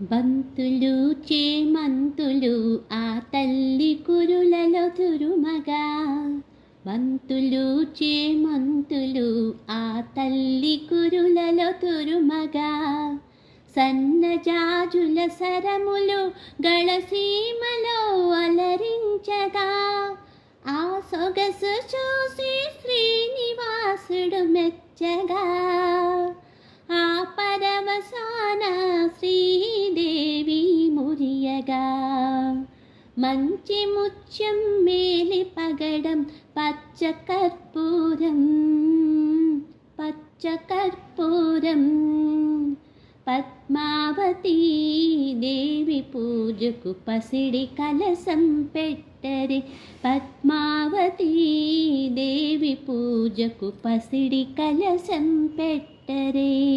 బంతులు చేమంతులు ఆ తల్లి కురులలో తురుమగా. బంతులు చేమంతులు ఆ తల్లి కురులలో తురుమగా. సన్నజాజుల సరములు గళసీమలో అలరించగా. ఆ సొగసు చూసి శ్రీనివాసుడు మెచ్చగా. ఆ పరవశాన శ్రీదేవి మురియగా. మంచి ముత్యం మేలి పగడం పచ్చ కర్పూరం. పచ్చ కర్పూరం పద్మావతీ దేవి పూజకు పసిడి కలసం పెట్టరే. పద్మావతీ దేవి పూజకు పసిడి కలసం పెట్టరే.